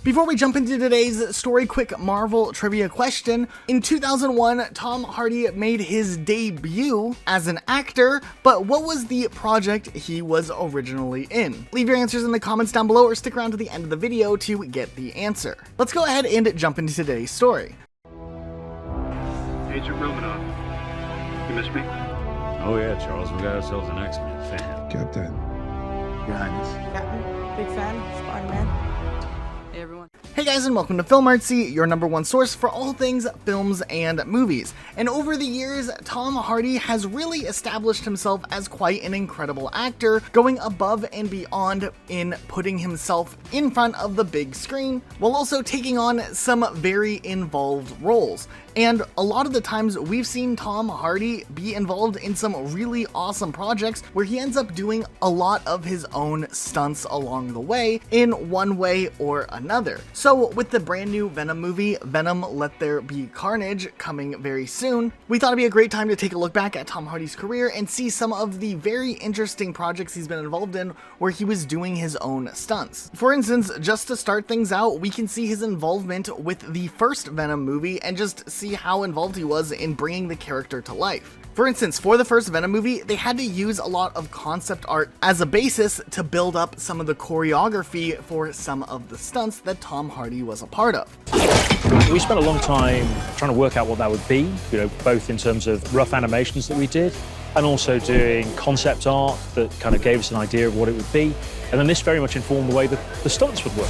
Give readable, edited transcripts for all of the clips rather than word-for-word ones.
Before we jump into today's story, quick Marvel trivia question. In 2001, Tom Hardy made his debut as an actor, but what was the project he was originally in? Leave your answers in the comments down below or stick around to the end of the video to get the answer. Let's go ahead and jump into today's story. Agent Romanoff, you miss me? Oh yeah, Charles, we got ourselves an X-Men fan. Captain. Your Highness. Captain, big fan, Spider-Man. Hey everyone. Hey guys, and welcome to 𝘍𝘪𝘭𝘮𝘂, your #1 source for all things films and movies. And over the years, Tom Hardy has really established himself as quite an incredible actor, going above and beyond in putting himself in front of the big screen, while also taking on some very involved roles. And a lot of the times we've seen Tom Hardy be involved in some really awesome projects where he ends up doing a lot of his own stunts along the way in one way or another. So with the brand new Venom movie, Venom Let There Be Carnage, coming very soon, we thought it'd be a great time to take a look back at Tom Hardy's career and see some of the very interesting projects he's been involved in where he was doing his own stunts. For instance, just to start things out, we can see his involvement with the first Venom movie and just see how involved he was in bringing the character to life. For instance, for the first Venom movie, they had to use a lot of concept art as a basis to build up some of the choreography for some of the stunts that Tom Hardy was a part of. We spent a long time trying to work out what that would be, both in terms of rough animations that we did and also doing concept art that kind of gave us an idea of what it would be. And then this very much informed the way that the stunts would work.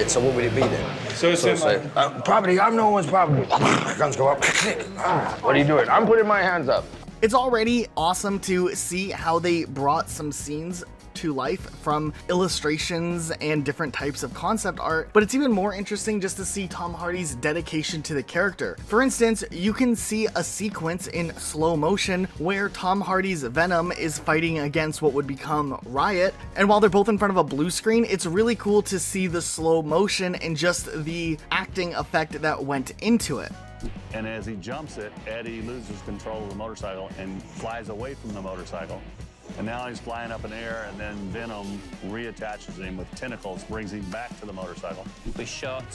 So what would it be then? So it's Property, I'm no one's property. Guns go up. What are you doing? I'm putting my hands up. It's already awesome to see how they brought some scenes to life from illustrations and different types of concept art, but it's even more interesting just to see Tom Hardy's dedication to the character. For instance, you can see a sequence in slow motion where Tom Hardy's Venom is fighting against what would become Riot, and while they're both in front of a blue screen, it's really cool to see the slow motion and just the acting effect that went into it. And as he jumps it, Eddie loses control of the motorcycle and flies away from the motorcycle. And now he's flying up in the air, and then Venom reattaches him with tentacles, brings him back to the motorcycle. We shot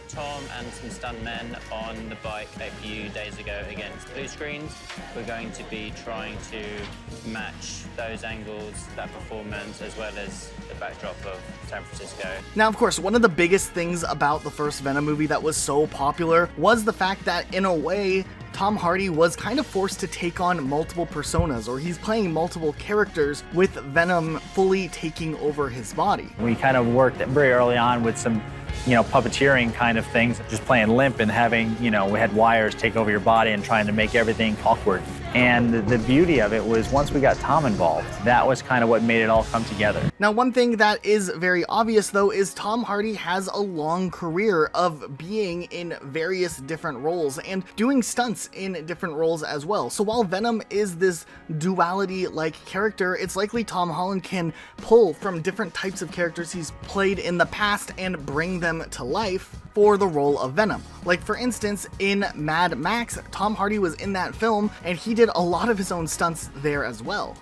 Tom and some stuntmen on the bike a few days ago against blue screens. We're going to be trying to match those angles, that performance, as well as the backdrop of San Francisco. Now, of course, one of the biggest things about the first Venom movie that was so popular was the fact that, in a way, Tom Hardy was kind of forced to take on multiple personas, or he's playing multiple characters with Venom fully taking over his body. We kind of worked very early on with some, puppeteering kind of things, just playing limp and having, we had wires take over your body and trying to make everything awkward. And the beauty of it was once we got Tom involved, that was kind of what made it all come together. Now, one thing that is very obvious, though, is Tom Hardy has a long career of being in various different roles and doing stunts in different roles as well. So while Venom is this duality-like character, it's likely Tom Holland can pull from different types of characters he's played in the past and bring them to life for the role of Venom. Like, for instance, in Mad Max, Tom Hardy was in that film and he did a lot of his own stunts there as well.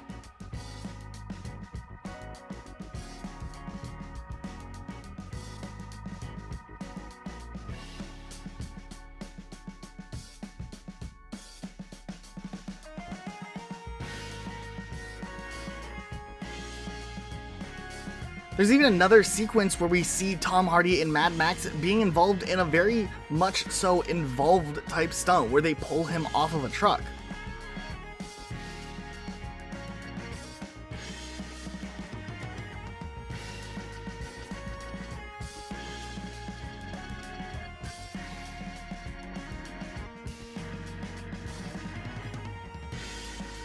There's even another sequence where we see Tom Hardy in Mad Max being involved in a very much so involved type stunt where they pull him off of a truck.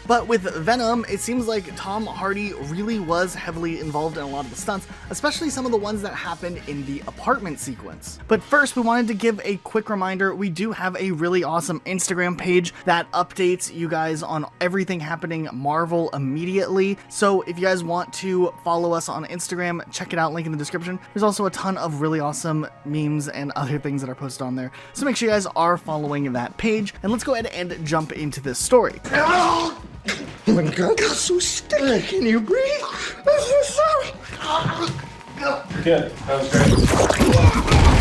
But with Venom, it seems like Tom Hardy really was heavily involved in a lot of the stunts, especially some of the ones that happened in the apartment sequence. But first, we wanted to give a quick reminder, we do have a really awesome Instagram page that updates you guys on everything happening Marvel immediately. So if you guys want to follow us on Instagram, check it out, link in the description. There's also a ton of really awesome memes and other things that are posted on there. So make sure you guys are following that page, and let's go ahead and jump into this story. Oh my God, that's so sticky. Can you breathe? I'm so sorry. Good. That was great.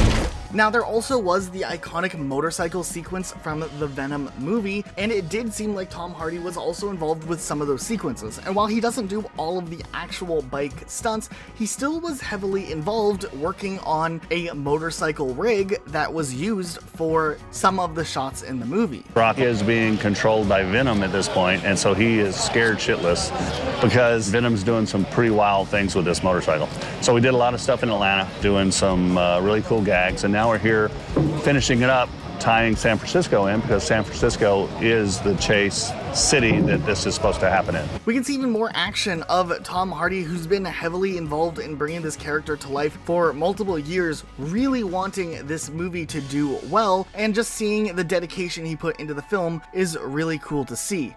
Now, there also was the iconic motorcycle sequence from the Venom movie, and it did seem like Tom Hardy was also involved with some of those sequences. And while he doesn't do all of the actual bike stunts, he still was heavily involved working on a motorcycle rig that was used for some of the shots in the movie. Brock is being controlled by Venom at this point, and so he is scared shitless because Venom's doing some pretty wild things with this motorcycle. So we did a lot of stuff in Atlanta, doing some really cool gags, and now we're here finishing it up, tying San Francisco in, because San Francisco is the chase city that this is supposed to happen in. We can see even more action of Tom Hardy, who's been heavily involved in bringing this character to life for multiple years, really wanting this movie to do well, and just seeing the dedication he put into the film is really cool to see.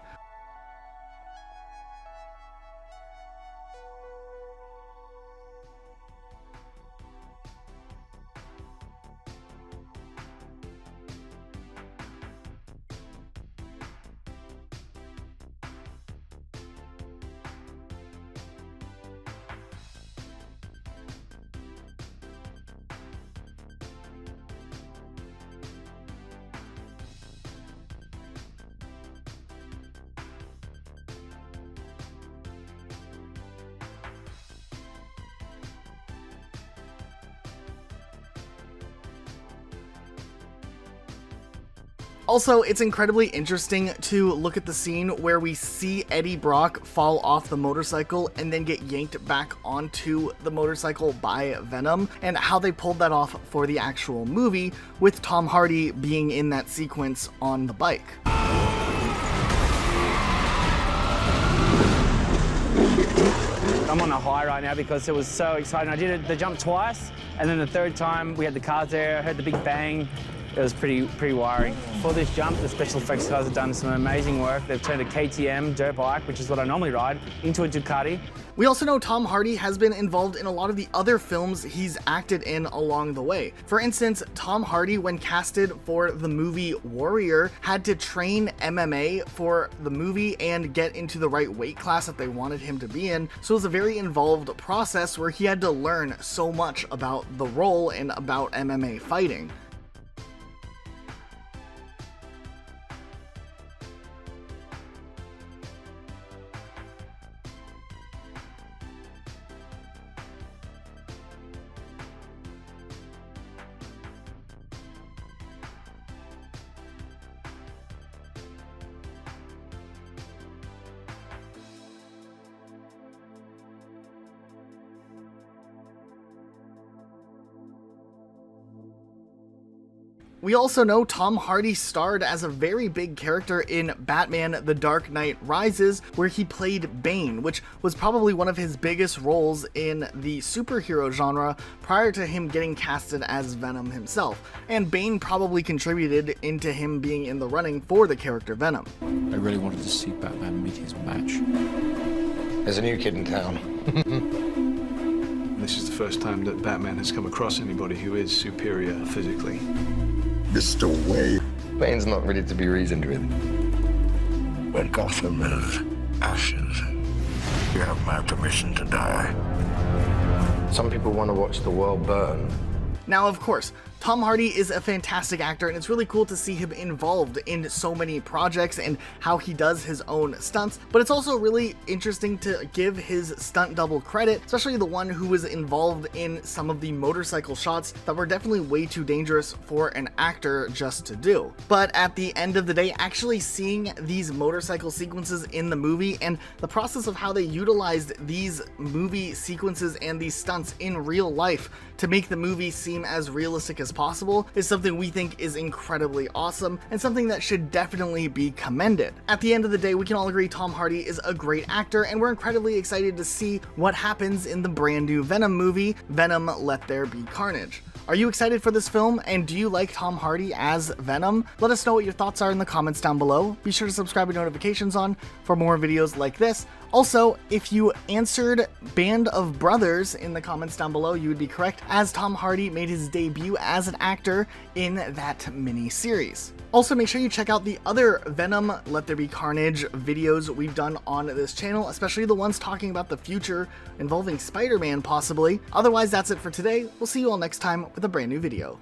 Also, it's incredibly interesting to look at the scene where we see Eddie Brock fall off the motorcycle and then get yanked back onto the motorcycle by Venom, and how they pulled that off for the actual movie, with Tom Hardy being in that sequence on the bike. I'm on a high right now because it was so exciting. I did the jump twice, and then the third time we had the cars there, I heard the big bang. It was pretty wiring. For this jump, the special effects guys have done some amazing work. They've turned a KTM dirt bike, which is what I normally ride, into a Ducati. We also know Tom Hardy has been involved in a lot of the other films he's acted in along the way. For instance, Tom Hardy, when casted for the movie Warrior, had to train MMA for the movie and get into the right weight class that they wanted him to be in. So it was a very involved process where he had to learn so much about the role and about MMA fighting. We also know Tom Hardy starred as a very big character in Batman: The Dark Knight Rises, where he played Bane, which was probably one of his biggest roles in the superhero genre prior to him getting casted as Venom himself. And Bane probably contributed into him being in the running for the character Venom. I really wanted to see Batman meet his match. There's a new kid in town. This is the first time that Batman has come across anybody who is superior physically. Mr. Wayne. Bane's not ready to be reasoned with. When Gotham is ashes, you have my permission to die. Some people want to watch the world burn. Now, of course, Tom Hardy is a fantastic actor, and it's really cool to see him involved in so many projects and how he does his own stunts, but it's also really interesting to give his stunt double credit, especially the one who was involved in some of the motorcycle shots that were definitely way too dangerous for an actor just to do. But at the end of the day, actually seeing these motorcycle sequences in the movie and the process of how they utilized these movie sequences and these stunts in real life to make the movie seem as realistic as possible is something we think is incredibly awesome and something that should definitely be commended. At the end of the day, we can all agree Tom Hardy is a great actor, and we're incredibly excited to see what happens in the brand new Venom movie, Venom: Let There Be Carnage. Are you excited for this film, and do you like Tom Hardy as Venom? Let us know what your thoughts are in the comments down below. Be sure to subscribe with notifications on for more videos like this. Also, if you answered Band of Brothers in the comments down below, you would be correct, as Tom Hardy made his debut as an actor in that mini-series. Also, make sure you check out the other Venom: Let There Be Carnage videos we've done on this channel, especially the ones talking about the future involving Spider-Man possibly. Otherwise, that's it for today. We'll see you all next time with a brand new video.